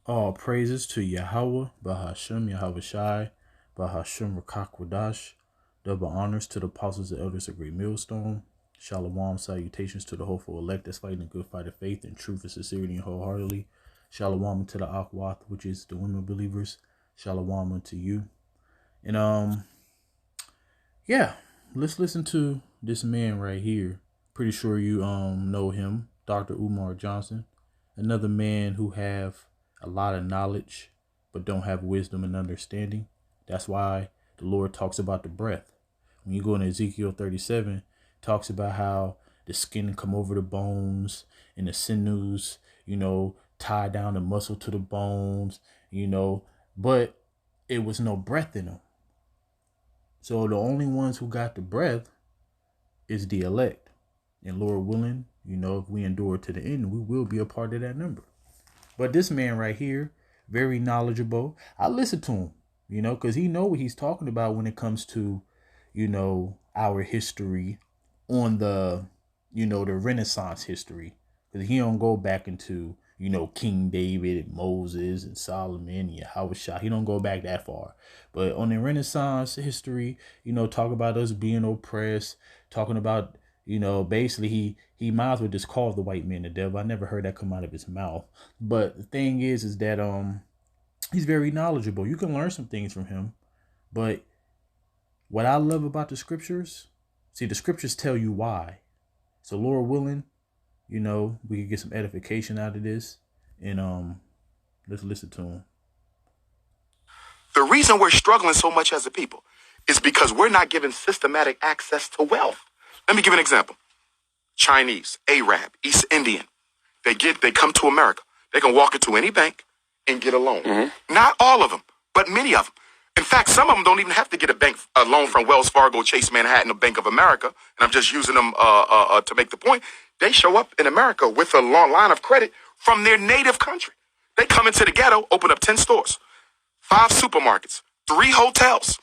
All praises to Yahweh, Bahashem, Yahweh Shai, Bahashem Rakakwadash. Double honors to the apostles and elders of Great Millstone. Shalom, salutations to the hopeful elect that's fighting a good fight of faith and truth and sincerity and wholeheartedly. Shalom to the Akwath, which is the women believers. Shalom unto you. And yeah, let's listen to this man right here. Pretty sure you know him, Dr. Umar Johnson. Another man who have a lot of knowledge but don't have wisdom and understanding. That's why the Lord talks about the breath. When you go into Ezekiel 37, talks about how the skin come over the bones and the sinews, tie down the muscle to the bones, but it was no breath in them. So the only ones who got the breath is the elect. And Lord willing, if we endure to the end, we will be a part of that number. But this man right here, very knowledgeable. I listen to him, because he know what he's talking about when it comes to, our history on the Renaissance history. Because he don't go back into, King David and Moses and Solomon and Yahweh. He don't go back that far. But on the Renaissance history, talk about us being oppressed, talking about basically he might as well just call the white man the devil. I never heard that come out of his mouth. But the thing is that he's very knowledgeable. You can learn some things from him. But what I love about the scriptures, see, the scriptures tell you why. So Lord willing, we can get some edification out of this. And let's listen to him. The reason we're struggling so much as a people is because we're not given systematic access to wealth. Let me give an example. Chinese, Arab, East Indian, they come to America. They can walk into any bank and get a loan. Mm-hmm. Not all of them, but many of them. In fact, some of them don't even have to get a loan from Wells Fargo, Chase Manhattan, or Bank of America. And I'm just using them to make the point. They show up in America with a long line of credit from their native country. They come into the ghetto, open up 10 stores, 5 supermarkets, 3 hotels.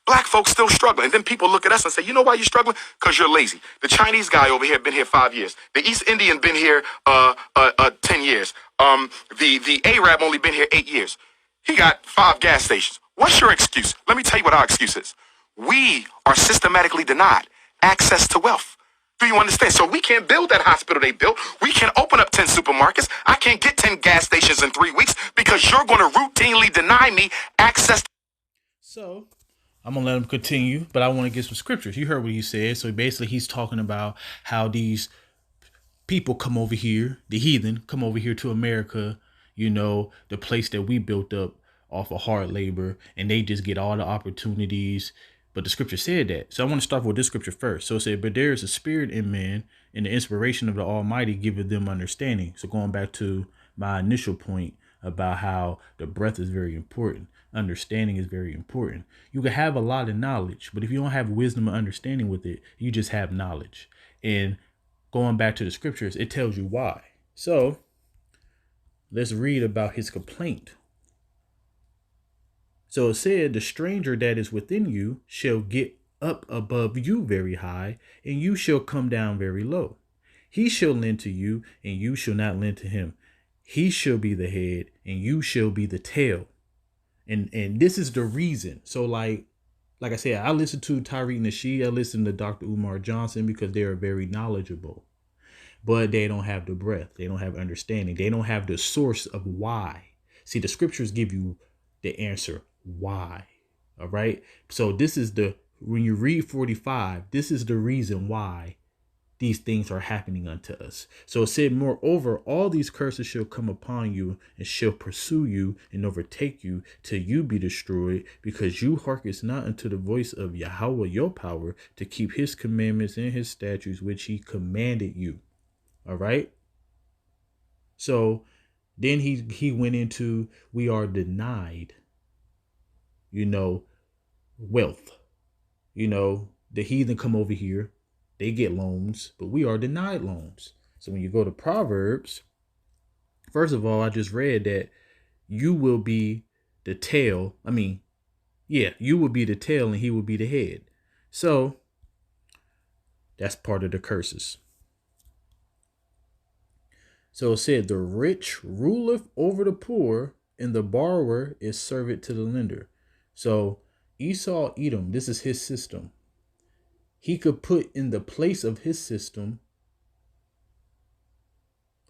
Black folks still struggling. And then people look at us and say, you know why you're struggling? Because you're lazy. The Chinese guy over here been here 5 years. The East Indian been here 10 years. The Arab only been here 8 years. He got 5 gas stations. What's your excuse? Let me tell you what our excuse is. We are systematically denied access to wealth. Do you understand? So we can't build that hospital they built. We can't open up 10 supermarkets. I can't get 10 gas stations in 3 weeks because you're going to routinely deny me access. So I'm going to let him continue, but I want to get some scriptures. You heard what he said. So basically he's talking about how these people come over here, the heathen come over here to America, the place that we built up off of hard labor, and they just get all the opportunities. But the scripture said that. So I want to start with this scripture first. So it said, but there is a spirit in man, and the inspiration of the Almighty giveth them understanding. So going back to my initial point about how the breath is very important. Understanding is very important. You can have a lot of knowledge, but if you don't have wisdom and understanding with it, you just have knowledge. And going back to the scriptures, it tells you why. So let's read about his complaint. So it said, the stranger that is within you shall get up above you very high, and you shall come down very low. He shall lend to you, and you shall not lend to him. He shall be the head, and you shall be the tail. And this is the reason. So like I said, I listen to Tariq Nasheed, I listen to Dr. Umar Johnson because they are very knowledgeable. But they don't have the breath. They don't have understanding. They don't have the source of why. See, the scriptures give you the answer why. All right. So when you read 45, this is the reason why these things are happening unto us. So it said, moreover, all these curses shall come upon you and shall pursue you and overtake you till you be destroyed, because you hearken not unto the voice of Yahweh your power to keep his commandments and his statutes, which he commanded you. All right. So then he went into, we are denied, wealth. The heathen come over here, they get loans, but we are denied loans. So when you go to Proverbs, first of all, I just read that you will be the tail. You will be the tail and he will be the head. So that's part of the curses. So it said the rich ruleth over the poor, and the borrower is servant to the lender. So Esau Edom, this is his system. He could put in the place of his system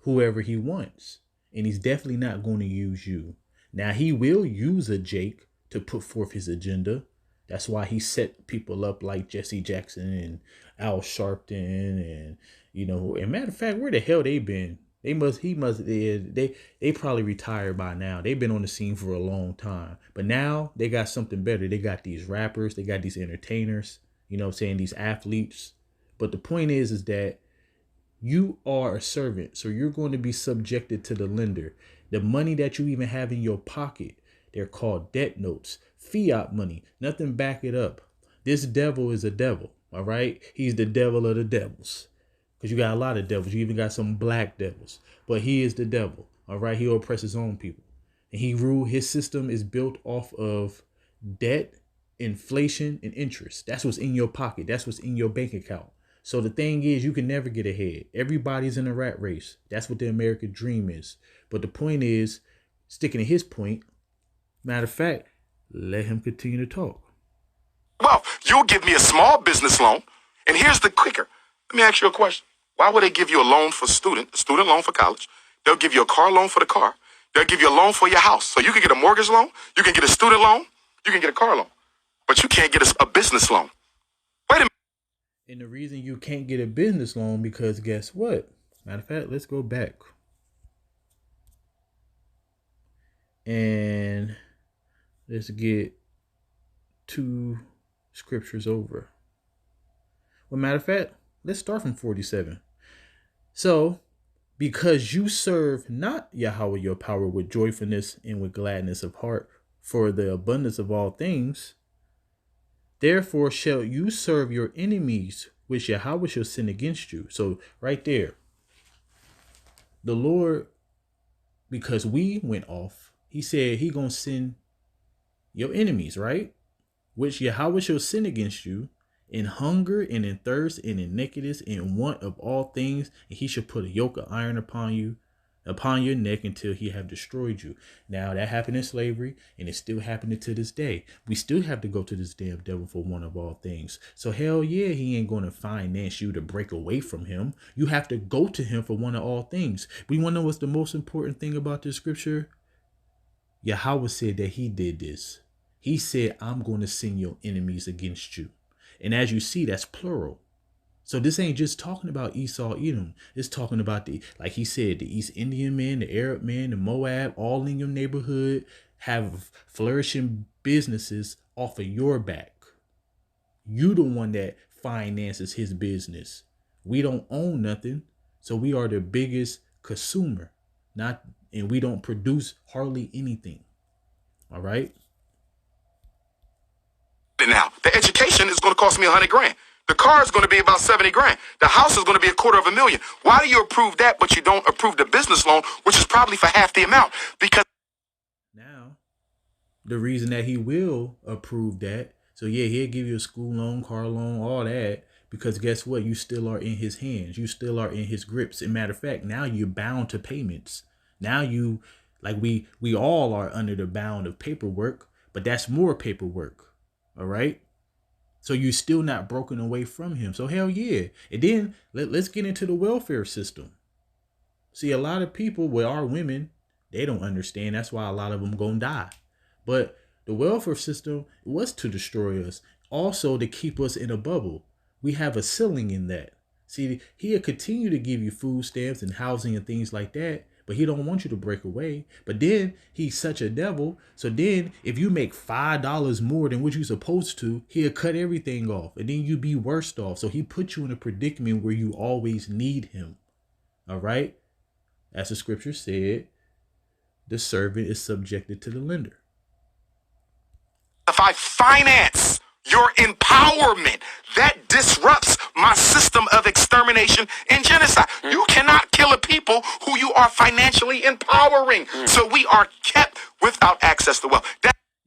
whoever he wants. And he's definitely not going to use you. Now, he will use a Jake to put forth his agenda. That's why he set people up like Jesse Jackson and Al Sharpton and, and matter of fact, where the hell they been? They probably retired by now. They've been on the scene for a long time. But now they got something better. They got these rappers, they got these entertainers, these athletes. But the point is that you are a servant, so you're going to be subjected to the lender. The money that you even have in your pocket, they're called debt notes, fiat money, nothing back it up. This devil is a devil, all right? He's the devil of the devils, because you got a lot of devils. You even got some black devils, but he is the devil, all right? He'll oppress his own people. And his system is built off of debt, inflation, and interest. That's what's in your pocket. That's what's in your bank account. So the thing is, you can never get ahead. Everybody's in a rat race. That's what the American dream is. But the point is, sticking to his point, matter of fact, let him continue to talk. Well, you'll give me a small business loan. And here's the kicker. Let me ask you a question. Why would they give you a loan for a student loan for college? They'll give you a car loan for the car. They'll give you a loan for your house. So you can get a mortgage loan. You can get a student loan. You can get a car loan. But you can't get a business loan. Wait a minute. And the reason you can't get a business loan, because guess what? Matter of fact, let's go back. And let's get 2 scriptures over. Well, matter of fact, let's start from 47. So, because you serve not Yahweh your power with joyfulness and with gladness of heart for the abundance of all things, therefore shall you serve your enemies, which Yahweh shall send against you. So right there, the Lord, because we went off, he said he gonna send your enemies, right? Which Yahweh shall send against you in hunger and in thirst and in nakedness and in want of all things. And he shall put a yoke of iron upon your neck until he have destroyed you. Now that happened in slavery, and it's still happening to this day. We still have to go to this damn devil for one of all things. So hell yeah, he ain't going to finance you to break away from him. You have to go to him for one of all things. We want to know what's the most important thing about this scripture? Yahweh said that he did this. He said, I'm going to send your enemies against you. And as you see, that's plural. So this ain't just talking about Esau, Edom. It's talking about like he said, the East Indian man, the Arab man, the Moab, all in your neighborhood have flourishing businesses off of your back. You the one that finances his business. We don't own nothing. So we are the biggest consumer, and we don't produce hardly anything. All right. Now, the education is going to cost me $100,000. The car is going to be about $70,000. The house is going to be $250,000. Why do you approve that, but you don't approve the business loan, which is probably for half the amount? Because now, the reason that he will approve that, so yeah, he'll give you a school loan, car loan, all that, because guess what? You still are in his hands. You still are in his grips. As a matter of fact, now you're bound to payments. Now we all are under the bound of paperwork, but that's more paperwork. All right. So you're still not broken away from him. So hell yeah. And then let's get into the welfare system. See, a lot of people with our women, they don't understand. That's why a lot of them gonna die. But the welfare system was to destroy us. Also to keep us in a bubble. We have a ceiling in that. See, he'll continue to give you food stamps and housing and things like that, but he don't want you to break away. But then he's such a devil. So then if you make $5 more than what you're supposed to, he'll cut everything off. And then you be worse off. So he put you in a predicament where you always need him. All right. As the scripture said, the servant is subjected to the lender. If I finance your empowerment, that disrupts my system of extermination and genocide. You cannot kill a people who you are financially empowering. So we are kept without access to wealth.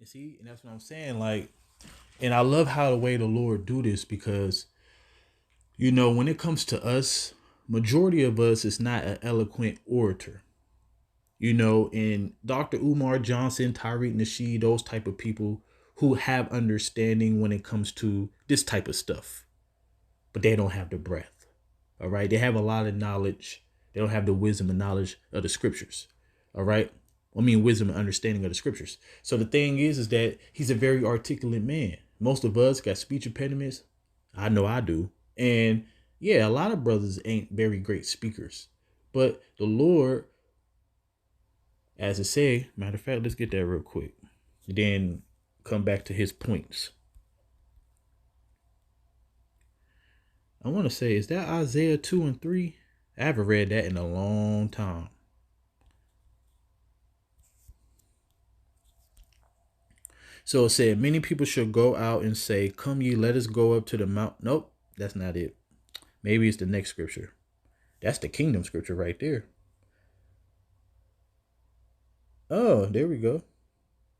You see, and that's what I'm saying. Like, and I love how the way the Lord do this, because, when it comes to us, majority of us is not an eloquent orator. And Dr. Umar Johnson, Tariq Nasheed, those type of people who have understanding when it comes to this type of stuff, but they don't have the breath. All right. They have a lot of knowledge. They don't have the wisdom and knowledge of the scriptures. All right. Wisdom and understanding of the scriptures. So the thing is that he's a very articulate man. Most of us got speech impediments. I know I do. And yeah, a lot of brothers ain't very great speakers, but the Lord, as I say, matter of fact, let's get that real quick. And then come back to his points. I want to say, is that Isaiah 2 and 3? I haven't read that in a long time. So it said, many people should go out and say, come ye, let us go up to the mount. Nope, that's not it. Maybe it's the next scripture. That's the kingdom scripture right there. Oh, there we go.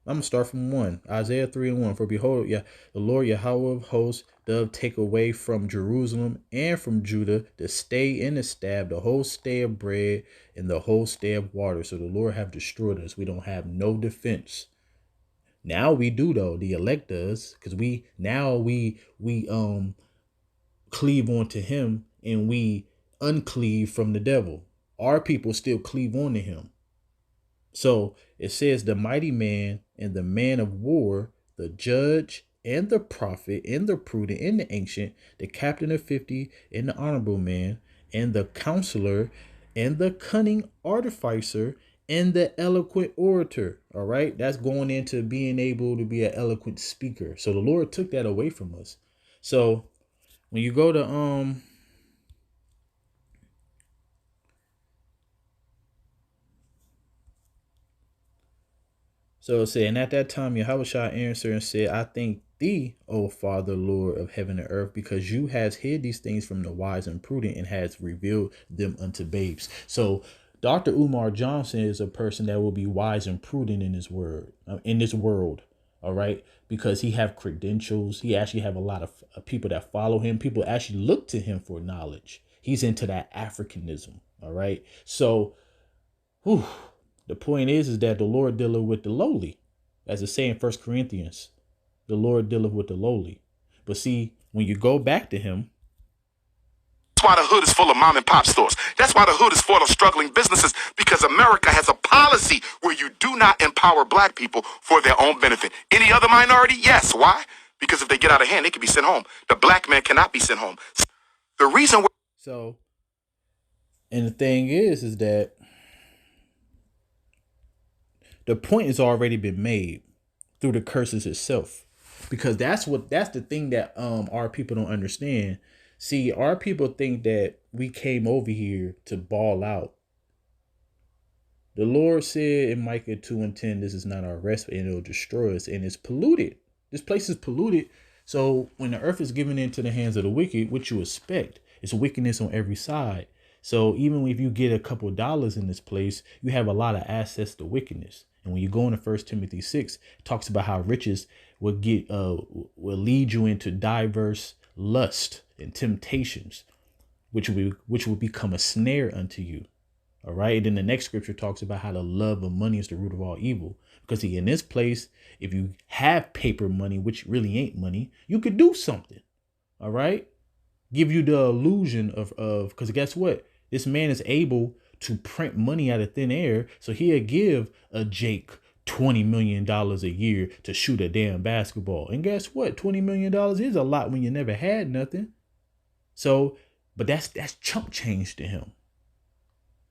I'm going to start from 1. Isaiah 3 and 1. For behold, the Lord Yahweh of hosts doth take away from Jerusalem and from Judah the stay and the staff, the whole stay of bread and the whole stay of water. So the Lord have destroyed us. We don't have no defense. Now we do, though. The elect does, because we cleave onto him and we uncleave from the devil. Our people still cleave on to him. So it says the mighty man and the man of war, the judge and the prophet and the prudent and the ancient, the captain of 50 and the honorable man and the counselor and the cunning artificer and the eloquent orator. All right. That's going into being able to be an eloquent speaker. So the Lord took that away from us. So when you go to So it said, and at that time Yahushua answered and said, I thank thee, O Father, Lord of heaven and earth, because you has hid these things from the wise and prudent and has revealed them unto babes. So Dr. Umar Johnson is a person that will be wise and prudent in his word, in this world. All right. Because he have credentials. He actually have a lot of people that follow him. People actually look to him for knowledge. He's into that Africanism. All right. So the point is that the Lord dealeth with the lowly. As it say in 1 Corinthians, the Lord dealeth with the lowly. But see, when you go back to him, that's why the hood is full of mom and pop stores. That's why the hood is full of struggling businesses, because America has a policy where you do not empower black people for their own benefit. Any other minority? Yes. Why? Because if they get out of hand, they can be sent home. The black man cannot be sent home. The reason and the thing is that the point has already been made through the curses itself, because that's the thing that our people don't understand. See, our people think that we came over here to ball out. The Lord said in Micah 2 and 10, this is not our rest, and it'll destroy us. And it's polluted. This place is polluted. So when the earth is given into the hands of the wicked, what you expect is wickedness on every side. So even if you get a couple of dollars in this place, you have a lot of access to wickedness. And when you go into 1 Timothy 6, it talks about how riches will lead you into diverse lust and temptations, which will become a snare unto you. All right. And then the next scripture talks about how the love of money is the root of all evil. Because in this place, if you have paper money, which really ain't money, you could do something. All right. Give you the illusion of because guess what? This man is able to print money out of thin air. So he'll give a Jake $20 million a year to shoot a damn basketball. And guess what? $20 million is a lot when you never had nothing. So, but that's chump change to him.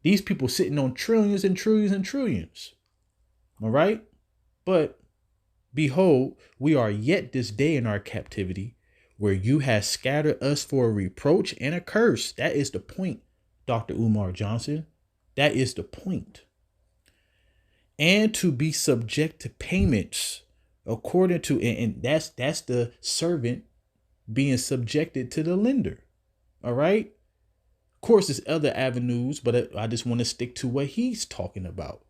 These people sitting on trillions and trillions and trillions. All right. But behold, we are yet this day in our captivity, where you have scattered us for a reproach and a curse. That is the point, Dr. Umar Johnson. That is the point. And to be subject to payments according to, and that's the servant being subjected to the lender. All right. Of course, there's other avenues, but I just want to stick to what he's talking about.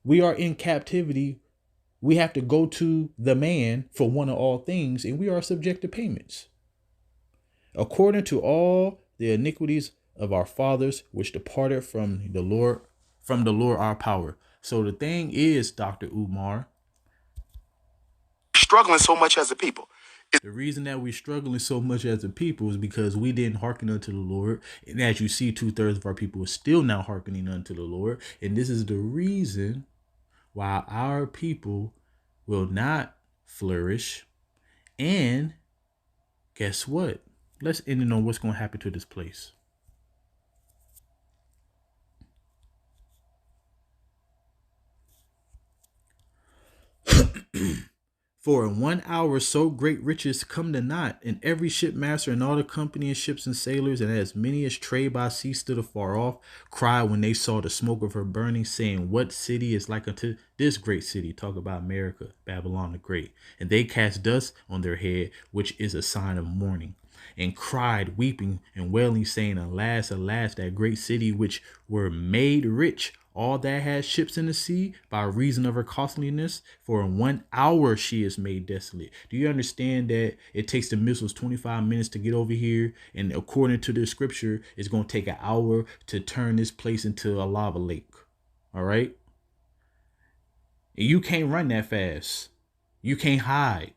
We are in captivity. We have to go to the man for one of all things, and we are subject to payments. According to all the iniquities of our fathers, which departed from the Lord our power. So the thing is, Dr. Umar, struggling so much as a people. the reason that we're struggling so much as a people is because we didn't hearken unto the Lord. And as you see, 2/3 of our people are still not hearkening unto the Lord. And this is the reason why our people will not flourish. And guess what? Let's end it on what's going to happen to this place. For in 1 hour so great riches come to naught, and every shipmaster and all the company of ships and sailors, and as many as trade by sea stood afar off, cried when they saw the smoke of her burning, saying, what city is like unto this great city? Talk about America, Babylon the Great. And they cast dust on their head, which is a sign of mourning, and cried, weeping and wailing, saying, alas, alas, that great city which were made rich, all that had ships in the sea, by reason of her costliness, for in 1 hour she is made desolate. Do you understand that it takes the missiles 25 minutes to get over here? And according to the scripture, it's going to take an hour to turn this place into a lava lake. All right. And you can't run that fast. You can't hide.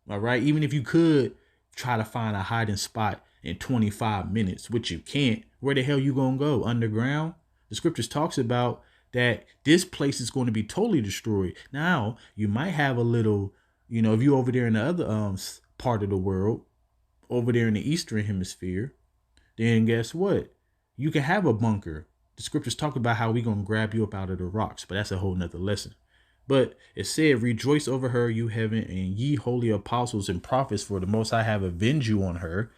All right. Even if you could try to find a hiding spot in 25 minutes, which you can't, where the hell you going to go? Underground? The scriptures talks about that this place is going to be totally destroyed. Now, you might have a little, if you're over there in the other part of the world, over there in the Eastern Hemisphere, then guess what? You can have a bunker. The scriptures talk about how we're going to grab you up out of the rocks, but that's a whole nother lesson. But it said, rejoice over her, you heaven, and ye holy apostles and prophets, for the Most High have avenged you on her.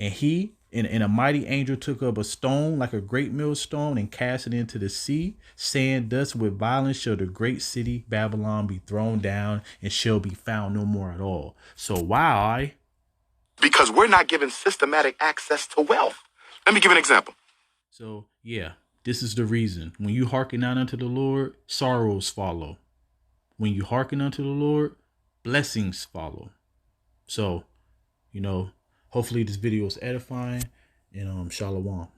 And he and a mighty angel took up a stone like a great millstone and cast it into the sea, saying, thus with violence shall the great city Babylon be thrown down and shall be found no more at all. So why? Because we're not given systematic access to wealth. Let me give an example. So yeah, this is the reason. When you hearken not unto the Lord, sorrows follow. When you hearken unto the Lord, blessings follow. So, hopefully this video is edifying, and shalom.